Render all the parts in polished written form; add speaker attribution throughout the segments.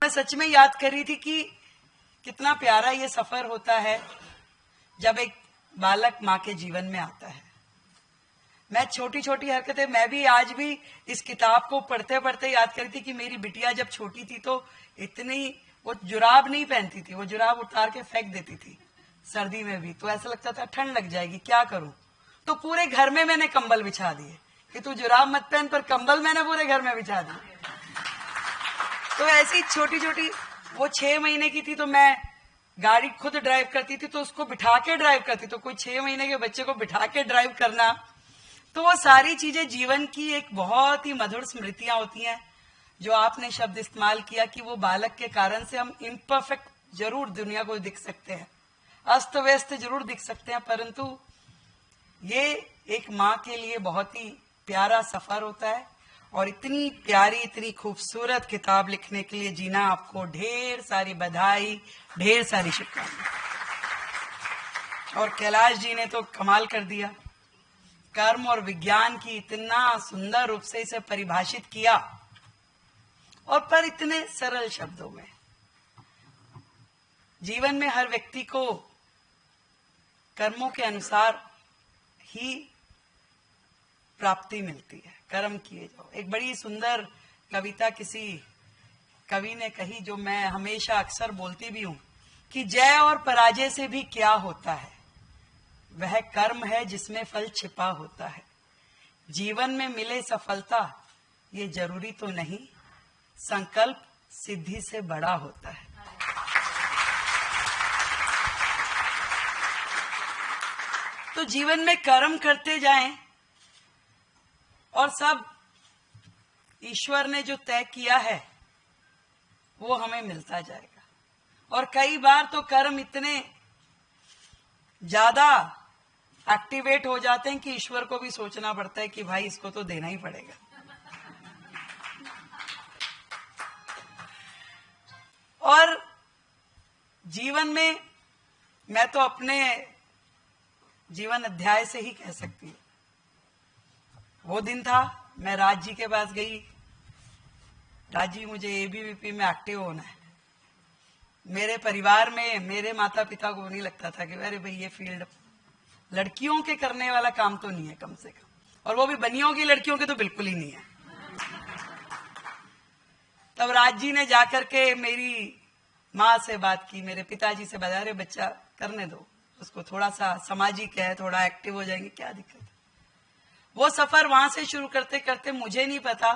Speaker 1: मैं सच में याद कर रही थी कि कितना प्यारा ये सफर होता है जब एक बालक माँ के जीवन में आता है। मैं छोटी छोटी हरकतें, मैं भी आज भी इस किताब को पढ़ते पढ़ते याद करी थी कि मेरी बिटिया जब छोटी थी तो इतनी, वो जुराब नहीं पहनती थी, वो जुराब उतार के फेंक देती थी सर्दी में भी, तो ऐसा लगता था ठंड लग जाएगी, क्या करूं। तो पूरे घर में मैंने कंबल बिछा दिए कि तू जुराब मत पहन, पर कंबल मैंने पूरे घर में बिछा दिए। तो ऐसी छोटी छोटी, वो 6 महीने की थी तो मैं गाड़ी खुद ड्राइव करती थी, तो उसको बिठा के ड्राइव करती, तो कोई 6 महीने के बच्चे को बिठा के ड्राइव करना, तो वो सारी चीजें जीवन की एक बहुत ही मधुर स्मृतियां होती हैं। जो आपने शब्द इस्तेमाल किया कि वो बालक के कारण से हम इम्परफेक्ट जरूर दुनिया को दिख सकते हैं, अस्त व्यस्त जरूर दिख सकते हैं, परंतु ये एक माँ के लिए बहुत ही प्यारा सफर होता है। और इतनी प्यारी, इतनी खूबसूरत किताब लिखने के लिए जीना, आपको ढेर सारी बधाई, ढेर सारी शुभकामनाएं। और कैलाश जी ने तो कमाल कर दिया, कर्म और विज्ञान की इतना सुंदर रूप से इसे परिभाषित किया, और पर इतने सरल शब्दों में। जीवन में हर व्यक्ति को कर्मों के अनुसार ही प्राप्ति मिलती है, कर्म किए जाओ। एक बड़ी सुंदर कविता किसी कवि ने कही, जो मैं हमेशा अक्सर बोलती भी हूं, कि जय और पराजय से भी क्या होता है, वह कर्म है जिसमें फल छिपा होता है। जीवन में मिले सफलता ये जरूरी तो नहीं, संकल्प सिद्धि से बड़ा होता है। तो जीवन में कर्म करते जाएं और सब ईश्वर ने जो तय किया है वो हमें मिलता जाएगा। और कई बार तो कर्म इतने ज्यादा एक्टिवेट हो जाते हैं कि ईश्वर को भी सोचना पड़ता है कि भाई इसको तो देना ही पड़ेगा। और जीवन में मैं तो अपने जीवन अध्याय से ही कह सकती हूं, वो दिन था मैं राज जी के पास गई, राज जी मुझे एबीवीपी में एक्टिव होना है। मेरे परिवार में मेरे माता पिता को नहीं लगता था कि अरे भाई ये फील्ड लड़कियों के करने वाला काम तो नहीं है कम से कम, और वो भी बनियों की लड़कियों के तो बिल्कुल ही नहीं है। तब राज जी ने जाकर के मेरी माँ से बात की, मेरे पिताजी से बताया, अरे बच्चा करने दो उसको, थोड़ा सा सामाजिक है, थोड़ा एक्टिव हो जाएंगे, क्या दिक्कत है। वो सफर वहां से शुरू करते करते मुझे नहीं पता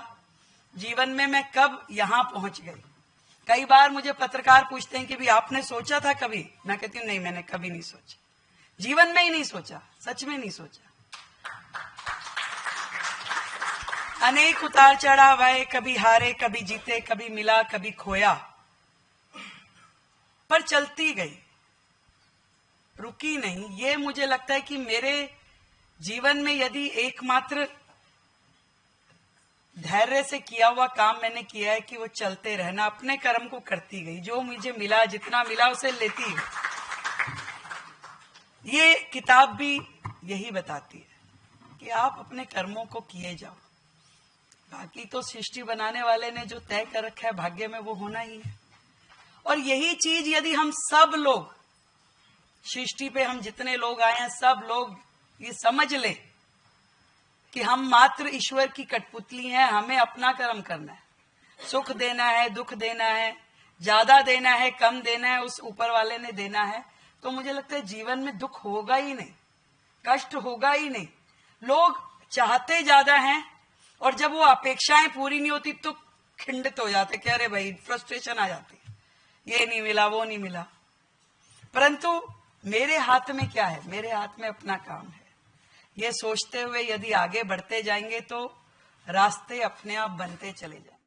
Speaker 1: जीवन में मैं कब यहां पहुंच गई। कई बार मुझे पत्रकार पूछते हैं कि भी आपने सोचा था कभी, मैं कहती हूँ नहीं, मैंने कभी नहीं सोचा, जीवन में ही नहीं सोचा, सच में नहीं सोचा। अनेक उतार चढ़ाव आए, कभी हारे कभी जीते, कभी मिला कभी खोया, पर चलती गई, रुकी नहीं। ये मुझे लगता है कि मेरे जीवन में यदि एकमात्र धैर्य से किया हुआ काम मैंने किया है कि वो चलते रहना, अपने कर्म को करती गई, जो मुझे मिला, जितना मिला उसे लेती गई। ये किताब भी यही बताती है कि आप अपने कर्मों को किए जाओ, बाकी तो सृष्टि बनाने वाले ने जो तय कर रखा है भाग्य में वो होना ही है। और यही चीज यदि हम सब लोग, सृष्टि पे हम जितने लोग आए हैं सब लोग ये समझ ले कि हम मात्र ईश्वर की कठपुतली हैं, हमें अपना कर्म करना है, सुख देना है, दुख देना है, ज्यादा देना है, कम देना है, उस ऊपर वाले ने देना है, तो मुझे लगता है जीवन में दुख होगा ही नहीं, कष्ट होगा ही नहीं। लोग चाहते ज्यादा हैं और जब वो अपेक्षाएं पूरी नहीं होती तो खिंडित हो जाते, कह रहे भाई फ्रस्ट्रेशन आ जाती, ये नहीं मिला वो नहीं मिला। परंतु मेरे हाथ में क्या है, मेरे हाथ में अपना काम है। ये सोचते हुए यदि आगे बढ़ते जाएंगे तो रास्ते अपने आप बनते चले जाएंगे।